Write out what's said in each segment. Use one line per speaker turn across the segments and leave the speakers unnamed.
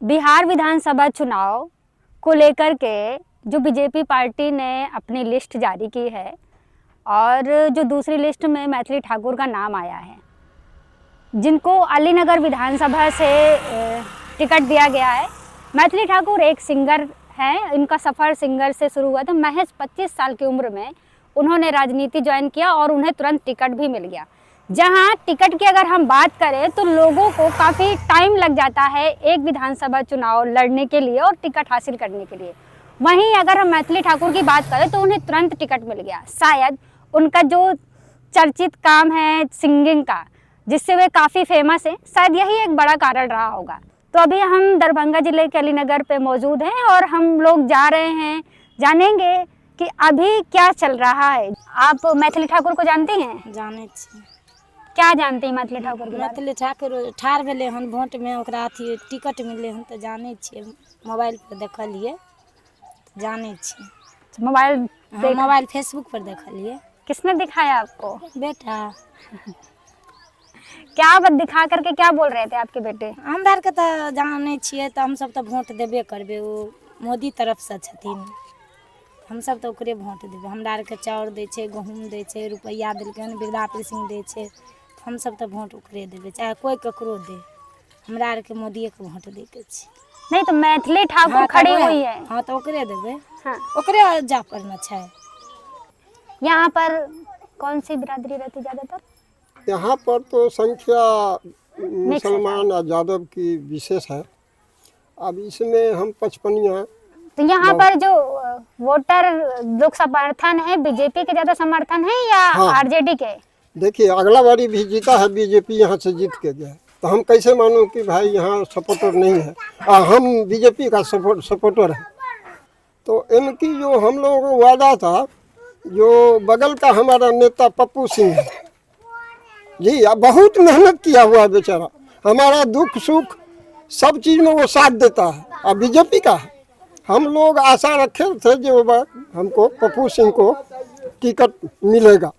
बिहार विधानसभा चुनाव को लेकर के जो बीजेपी पार्टी ने अपनी लिस्ट जारी की है और जो दूसरी लिस्ट में मैथिली ठाकुर का नाम आया है, जिनको अलीनगर विधानसभा से टिकट दिया गया है। मैथिली ठाकुर एक सिंगर हैं, इनका सफ़र सिंगर से शुरू हुआ था। महज 25 साल की उम्र में उन्होंने राजनीति ज्वाइन किया और उन्हें तुरंत टिकट भी मिल गया। जहां टिकट की अगर हम बात करें तो लोगों को काफ़ी टाइम लग जाता है एक विधानसभा चुनाव लड़ने के लिए और टिकट हासिल करने के लिए। वहीं अगर हम मैथिली ठाकुर की बात करें तो उन्हें तुरंत टिकट मिल गया। शायद उनका जो चर्चित काम है सिंगिंग का, जिससे वे काफ़ी फेमस हैं, शायद यही एक बड़ा कारण रहा होगा। तो अभी हम दरभंगा जिले के अलीनगर पे मौजूद हैं और हम लोग जा रहे हैं, जानेंगे कि अभी क्या चल रहा है। आप मैथिली ठाकुर को जानते हैं?
जाने छी।
क्या जानते हैं मैथिली ठाकुर के?
मैथिली ठाकुर ठाढ़ भेले हन वोट में, ओकरा अथी टिकट मिले हन तो जाने छियै। मोबाइल पर देखलिए, जाने छी। मोबाइल फेसबुक पर देखलिए।
किसने दिखाया आपको?
बेटा।
क्या बात दिखा करके क्या बोल रहे थे आपके बेटे?
हमरा आरके तो जाने छियै, तो हम सब तो वोट देबे करबे। वो मोदी तरफ से छथिन, हम सब तो ओकरे वोट देबे। हमरा आरके चाउर दै छै, गहूँम दै छै, रुपैया देलकै हन, वृद्धा पेंशन दै छै, हम सब तो वोट ओकरे देबे, चाहे कोई ककरो दे। हमरा आरके मोदिये के वोट दै के छै।
नहीं तो मैथिली ठाकुर खड़ी हुई है।
हाँ तो ओकरे देबे।
हाँ,
ओकरे जा करना छै।
यहाँ पर कौन सी बिरादरी रहती ज़्यादातर?
यहाँ पर तो संख्या मुसलमान और यादव की विशेष है। अब इसमें हम पचपनिया।
तो यहाँ पर जो वोटर लोग समर्थन है, बीजेपी के ज़्यादा समर्थन है या आरजेडी के?
देखिए, अगला बारी भी जीता है बीजेपी, यहाँ से जीत के गया, तो हम कैसे मानूं कि भाई यहाँ सपोर्टर नहीं है। हम बीजेपी का सपोर्टर है। तो इनकी जो हम लोगों को वादा था, जो बगल का हमारा नेता पप्पू सिंह है जी, अब बहुत मेहनत किया हुआ है बेचारा, हमारा दुख सुख सब चीज़ में वो साथ देता है। अब बीजेपी का है, हम लोग आशा रखे थे जो हमको पप्पू सिंह को टिकट मिलेगा।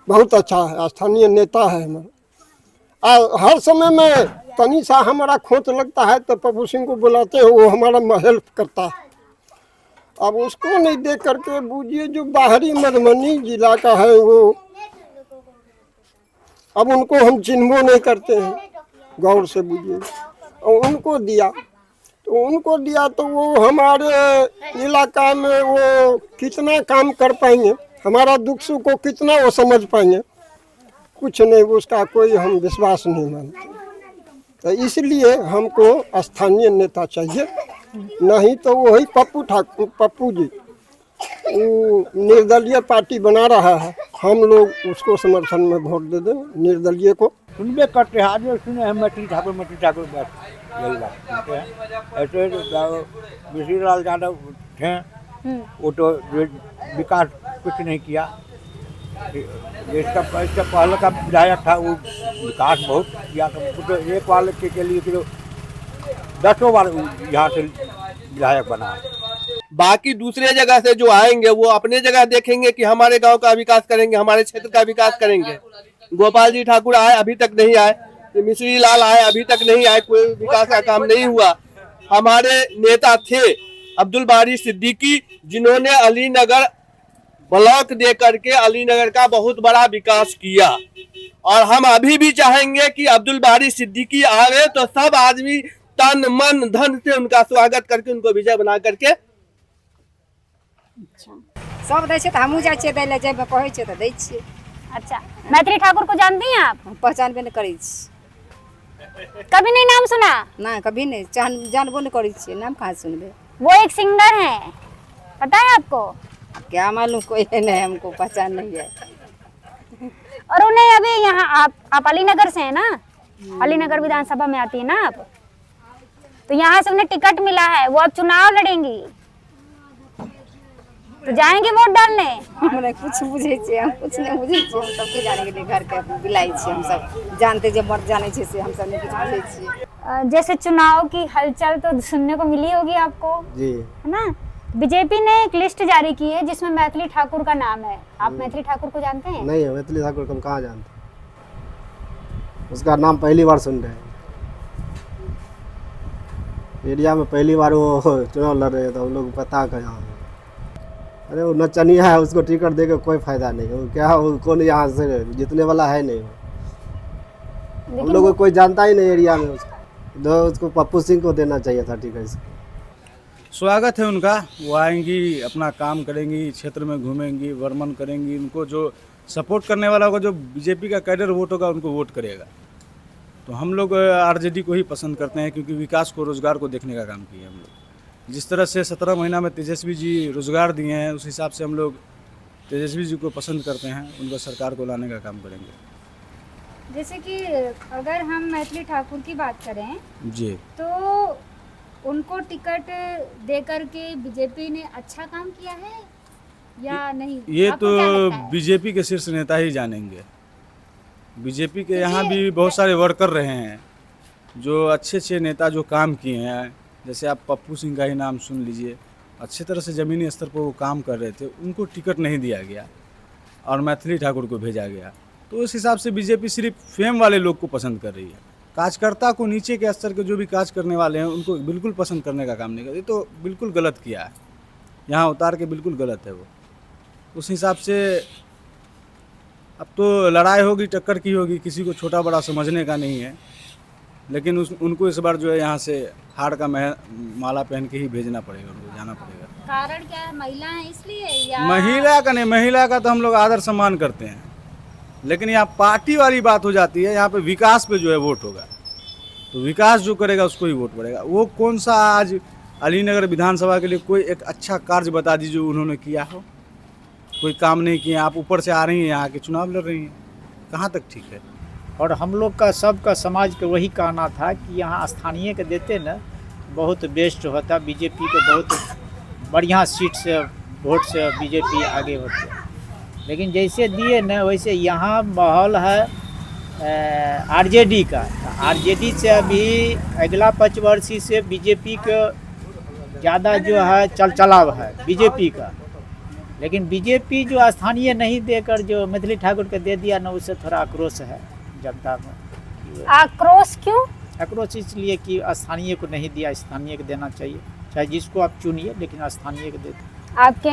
बहुत अच्छा है, स्थानीय नेता है हमारा। हर समय में तनी सा हमारा खोट लगता है तो पप्पू सिंह को बुलाते हैं, वो हमारा हेल्प करता है। अब उसको नहीं देख करके बूझिए जो बाहरी मधुबनी जिला का है वो, अब उनको हम चिन्हबो नहीं करते हैं, गौर से बूझिए। और उनको दिया तो वो हमारे इलाका में वो कितना काम कर पाएंगे, हमारा दुख सुख को कितना वो समझ पाएंगे, कुछ नहीं, उसका कोई हम विश्वास नहीं मानते। तो इसलिए हमको स्थानीय नेता चाहिए, नहीं तो वही पप्पू जी निर्दलीय पार्टी बना रहा है, हम लोग उसको समर्थन में वोट दे दें, निर्दलीय को।
सुनबे करते हैं, आज सुने हैं मैथिली ठाकुर बस यही बात सुनते हैं। ऐसे मिश्री लाल यादव थे, वो तो विकास कुछ नहीं किया। इसका पहले का विधायक था, वो विकास बहुत किया। तो एक बार के लिए तो 10 बार यहाँ से विधायक बना।
बाकी दूसरे जगह से जो आएंगे वो अपने जगह देखेंगे कि हमारे गांव का विकास करेंगे, हमारे क्षेत्र का विकास करेंगे। गोपाल जी ठाकुर आए, अभी तक नहीं आए। मिश्री लाल आए, अभी तक नहीं आए, कोई विकास का काम नहीं हुआ। हमारे नेता थे अब्दुल बारी सिद्दीकी, जिन्होंने अलीनगर ब्लॉक दे करके अलीनगर का बहुत बड़ा विकास किया। और हम अभी भी चाहेंगे कि अब्दुल बारी सिद्दीकी आवे तो सब आदमी तन मन धन से उनका स्वागत करके उनको विजय बना करके
सब दै छै तो हमहूँ जाइ छियै दै लए, जेबै कहै छै तो दै छियै।
अच्छा, मैथिली ठाकुर को जानती हैं आप?
पहचानबे नहीं करै छी।
कभी नहीं नाम सुना?
ना, कभी नहीं, जानबो नहीं करै छियै, नाम कहाँ सुनबे।
वो एक सिंगर हैं, पता है आपको?
क्या मालूम, कोई नहीं, हमको पहचान नहीं है।
और उन्हें अभी यहाँ आप अलीनगर से हैं ना? अलीनगर विधानसभा में आती है ना आप? तो यहाँ से उन्हें टिकट मिला है, वो अब चुनाव लड़ेंगी, तो जाएंगे वोट डालने।
हमने कुछ बुझे छे, हम कुछ नहीं बुझे छे, हम सब के जाने के लिए घर के बिलाई छे, हम सब जानते जे मर जाने छे से हम सब नहीं कुछ बुझे छे।
जैसे चुनाव की हलचल तो सुनने को मिली होगी आपको जी, है ना? बीजेपी ने एक लिस्ट जारी की है जिसमें मैथिली ठाकुर का नाम है। आप मैथिली ठाकुर को जानते हैं?
नहीं, मैथिली ठाकुर को हम कहाँ जानते, उसका नाम पहली बार सुन रहे हैं। एरिया में पहली बार वो चुनाव लड़ रहे हैं तो हम लोग पता कहाँ। अरे वो नचनिया है, उसको टिकट देके कोई फायदा नहीं। वो क्या, वो कौन यहाँ से जीतने वाला है नहीं। हम लोग को कोई जानता ही नहीं एरिया में उसको। उसको पप्पू सिंह को देना चाहिए था टिकट।
स्वागत है उनका, वो आएंगी, अपना काम करेंगी, क्षेत्र में घूमेंगी, वर्मन करेंगी। उनको जो सपोर्ट करने वाला होगा, जो बीजेपी का कैडर वोट होगा, उनको वोट करेगा। तो हम लोग आरजेडी को ही पसंद करते हैं, क्योंकि विकास को, रोजगार को देखने का काम किया हम लोग। जिस तरह से 17 महीना में तेजस्वी जी रोजगार दिए हैं, उस हिसाब से हम लोग तेजस्वी जी को पसंद करते हैं, उनको सरकार को लाने का काम करेंगे।
जैसे कि अगर हम मैथिली ठाकुर की बात करें
जी,
तो उनको टिकट देकर के बीजेपी ने अच्छा काम किया है या नहीं?
ये
आपको
तो
क्या लगता है?
बीजेपी के शीर्ष नेता ही जानेंगे। बीजेपी के यहाँ भी बहुत सारे वर्कर रहे हैं, जो अच्छे अच्छे नेता जो काम किए हैं। जैसे आप पप्पू सिंह का ही नाम सुन लीजिए, अच्छे तरह से ज़मीनी स्तर पर वो काम कर रहे थे, उनको टिकट नहीं दिया गया और मैथिली ठाकुर को भेजा गया। तो उस हिसाब से बीजेपी सिर्फ फेम वाले लोग को पसंद कर रही है। कार्यकर्ता को, नीचे के स्तर के जो भी काज करने वाले हैं, उनको बिल्कुल पसंद करने का काम नहीं कर। ये तो बिल्कुल गलत किया है, यहाँ उतार के बिल्कुल गलत है वो। उस हिसाब से अब तो लड़ाई होगी, टक्कर की होगी, किसी को छोटा बड़ा समझने का नहीं है। लेकिन उनको इस बार जो है यहाँ से हार का माला पहन के ही भेजना पड़ेगा, उनको जाना पड़ेगा।
कारण क्या है? महिला है इसलिए या
महिला का नहीं, महिला का तो हम लोग आदर सम्मान करते हैं, लेकिन यहाँ पार्टी वाली बात हो जाती है। यहाँ पे विकास पे जो है वोट होगा, तो विकास जो करेगा उसको ही वोट पड़ेगा। वो कौन सा आज अलीनगर विधानसभा के लिए कोई एक अच्छा कार्य बता दीजिए उन्होंने किया हो? कोई काम नहीं किया। आप ऊपर से आ रही हैं, यहाँ के चुनाव लड़ रही हैं, कहाँ तक ठीक है?
और हम लोग का सबका समाज का वही कहना था कि यहाँ स्थानीय के देते न बहुत बेस्ट होता। बीजेपी को बहुत बढ़िया सीट से, वोट से बीजेपी आगे होते। लेकिन जैसे दिए न, वैसे यहाँ माहौल है आरजेडी का। आरजेडी से अभी अगला 5 वर्षी से बीजेपी को ज़्यादा जो है चलाव है बीजेपी का। लेकिन बीजेपी जो स्थानीय नहीं देकर जो मैथिली ठाकुर को दे दिया ना, उससे थोड़ा आक्रोश है जनता में।
आक्रोश क्यों?
आक्रोश इसलिए कि स्थानीय को नहीं दिया, स्थानीय को देना चाहिए। चाहे जिसको आप चुनिए, लेकिन स्थानीय को दे।
आपके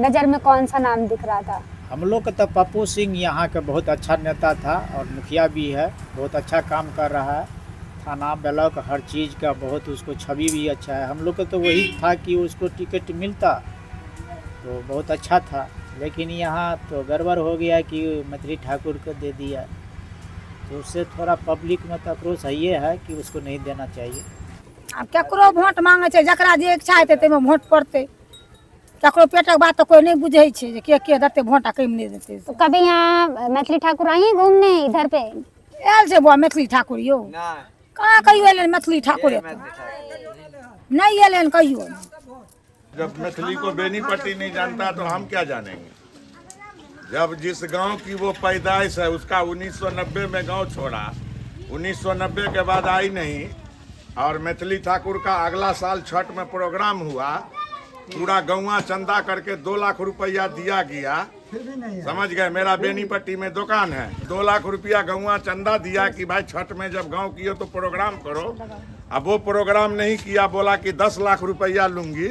नज़र में कौन सा नाम दिख रहा था?
हम लोग का तो पप्पू सिंह यहाँ का बहुत अच्छा नेता था और मुखिया भी है, बहुत अच्छा काम कर रहा है। थाना ब्लॉक हर चीज़ का बहुत, उसको छवि भी अच्छा है। हम लोग का तो वही था कि उसको टिकट मिलता तो बहुत अच्छा था। लेकिन यहाँ तो गड़बड़ हो गया कि मैथिली ठाकुर को दे दिया, तो उससे थोड़ा पब्लिक में तो आक्रोश है कि उसको नहीं देना चाहिए।
अब केकरो वोट मांगे छै, जकरा जे इच्छा हेतै ताहिमे वोट पड़तै। केकरो पेटक बात तो कोई नहीं बुझै छै जे के देतै वोट आ कम नहीं देतै।
तो कभी यहाँ मैथिली ठाकुर आई हैं घूमने इधर पे?
आयल छै बुआ मैथिली ठाकुर यौ? कहाँ कहियो एलन मैथिली ठाकुर? नहीं एलन कहियो।
जब मैथिली को बेनीपट्टी नहीं जानता तो हम क्या जानेंगे? जब जिस गांव की वो पैदाइश है, उसका 1990 में गांव छोड़ा, 1990 के बाद आई नहीं। और मैथिली ठाकुर का अगला साल छठ में प्रोग्राम हुआ, पूरा गौवा चंदा करके 2 लाख रुपया दिया गया। समझ गए? मेरा बेनीपट्टी में दुकान है, 2 लाख रुपया गौवा चंदा दिया कि भाई छठ में जब गांव किए तो प्रोग्राम करो। अब वो प्रोग्राम नहीं किया, बोला कि 10 लाख रुपया लूंगी,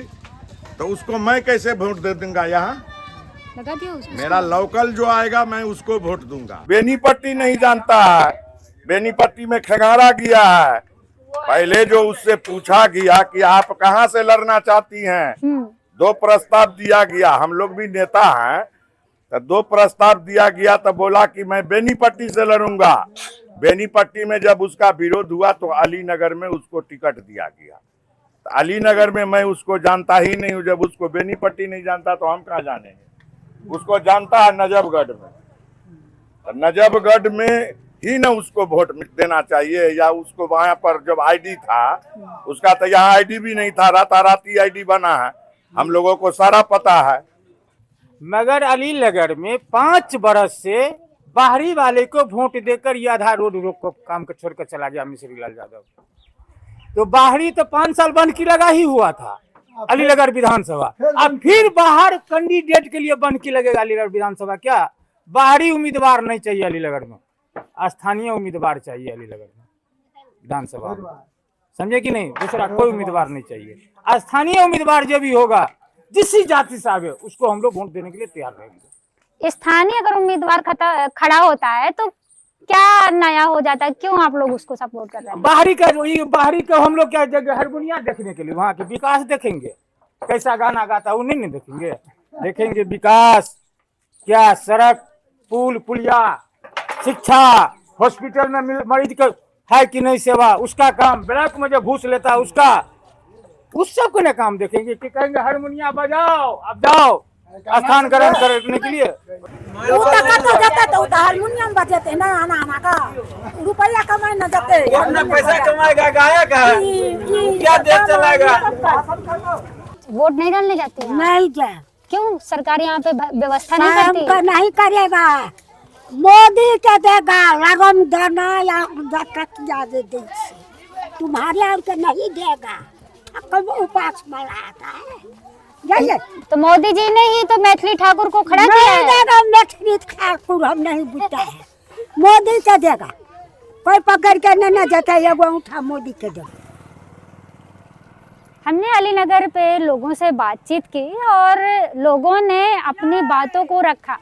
तो उसको मैं कैसे वोट दे दूंगा? यहाँ मेरा लोकल जो आएगा मैं उसको वोट दूंगा। बेनीपट्टी नहीं जानता है, बेनीपट्टी में खगारा गया है। पहले जो उससे पूछा गया कि आप कहाँ से लड़ना चाहती हैं, 2 प्रस्ताव दिया गया। हम लोग भी नेता हैं, तो 2 प्रस्ताव दिया गया, तो बोला कि मैं बेनीपट्टी से लड़ूंगा। बेनीपट्टी में जब उसका विरोध हुआ तो अलीनगर में उसको टिकट दिया गया। तो अलीनगर में मैं उसको जानता ही नहीं हूँ। जब उसको बेनीपट्टी नहीं जानता तो हम कहाँ जानेंगे? उसको जानता है नजफगढ़ में, तो नजफगढ़ में ही ना उसको वोट देना चाहिए। या उसको वहाँ पर जब आईडी था उसका, तो यहाँ आईडी भी नहीं था, राताराती आईडी बना है, हम लोगों को सारा पता है।
मगर अलीनगर में 5 बरस से बाहरी वाले को वोट देकर ये आधा रोड को काम को छोड़कर चला गया मिश्री लाल यादव। तो बाहरी तो 5 साल बंद की लगा ही हुआ था अलीनगर विधानसभा। अब फिर बाहर कैंडिडेट के लिए बंद की लगेगा अलीनगर विधानसभा? क्या बाहरी उम्मीदवार नहीं चाहिए अलीनगर में, स्थानीय उम्मीदवार चाहिए अलीनगर में विधानसभा में। समझे कि नहीं। दूसरा कोई उम्मीदवार नहीं चाहिए। स्थानीय उम्मीदवार जो भी होगा, जिस जाति से आवे, उसको हम लोग वोट देने के लिए तैयार रहेंगे।
स्थानीय अगर उम्मीदवार खड़ा होता है तो क्या नया हो जाता है, क्यों आप लोग उसको सपोर्ट कर रहे हैं?
बाहरी का हम लोग क्या जगह हरमुनिया देखने के लिए, वहाँ के विकास देखेंगे, कैसा गाना गाता है वो नहीं देखेंगे। देखेंगे विकास क्या, सड़क, पुल पुलिया, शिक्षा, हॉस्पिटल में मरीज का है कि नहीं सेवा, उसका काम, ब्लॉक में जो घूस लेता है उसका, उस सब को ना काम देखेंगे कि कहेंगे हारमोनिया बजाओ, अब जाओ स्थान ग्रहण करने के लिए।
तो हारमोनियम बजाते ना आना का रुपया कमाए ना जाते,
पैसा कमाएगा, गायक है, क्या देश चलाएगा।
वोट नहीं डालने जाते हैं?
नहीं जा,
क्यों? सरकार यहाँ पे व्यवस्था नहीं करती?
नहीं करेगा, मोदी के देगा, लगन देना या ज्यादा दे, तुम्हारे यहाँ के नहीं देगा, कब उपास बनाता है।
तो मोदी जी ने ही तो मैथिली ठाकुर को खड़ा किया है।
देगा मैथिली ठाकुर, हम नहीं बुझता है, मोदी के देगा, कोई पकड़ के नहीं जाता, एगो उठा मोदी के देगा।
हमने अलीनगर पे लोगों से बातचीत की और लोगों ने अपनी बातों को रखा।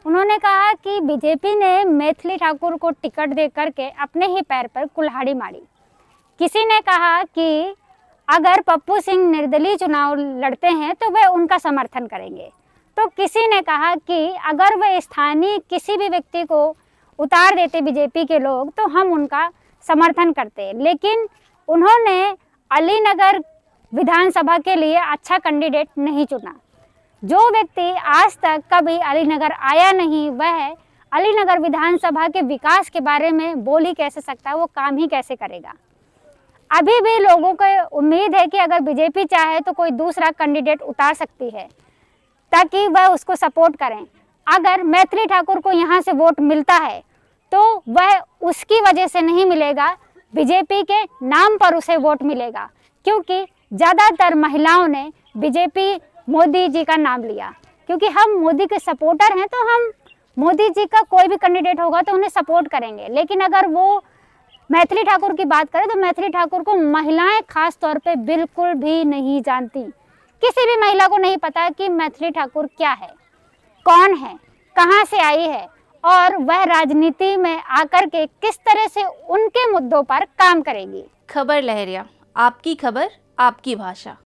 उन्होंने कहा कि बीजेपी ने मैथिली ठाकुर को टिकट दे करके अपने ही पैर पर कुल्हाड़ी मारी। किसी ने कहा कि अगर पप्पू सिंह निर्दलीय चुनाव लड़ते हैं तो वे उनका समर्थन करेंगे। तो किसी ने कहा कि अगर वे स्थानीय किसी भी व्यक्ति को उतार देते बीजेपी के लोग तो हम उनका समर्थन करते। लेकिन उन्होंने अलीनगर विधानसभा के लिए अच्छा कैंडिडेट नहीं चुना। जो व्यक्ति आज तक कभी अलीनगर आया नहीं, वह अलीनगर विधानसभा के विकास के बारे में बोल ही कैसे सकता है, वो काम ही कैसे करेगा। अभी भी लोगों को उम्मीद है कि अगर बीजेपी चाहे तो कोई दूसरा कैंडिडेट उतार सकती है ताकि वह उसको सपोर्ट करें। अगर मैथिली ठाकुर को यहाँ से वोट मिलता है तो वह उसकी वजह से नहीं मिलेगा, बीजेपी के नाम पर उसे वोट मिलेगा, क्योंकि ज़्यादातर महिलाओं ने बीजेपी मोदी जी का नाम लिया। क्योंकि हम मोदी के सपोर्टर हैं तो हम मोदी जी का कोई भी कैंडिडेट होगा तो उन्हें सपोर्ट करेंगे। लेकिन अगर वो मैथिली ठाकुर की बात करें तो मैथिली ठाकुर को महिलाएं खास तौर पे बिल्कुल भी नहीं जानती। किसी भी महिला को नहीं पता कि मैथिली ठाकुर क्या है, कौन है, कहां से आई है और वह राजनीति में आकर के किस तरह से उनके मुद्दों पर काम करेगी।
खबर लहरिया, आपकी खबर, आपकी भाषा।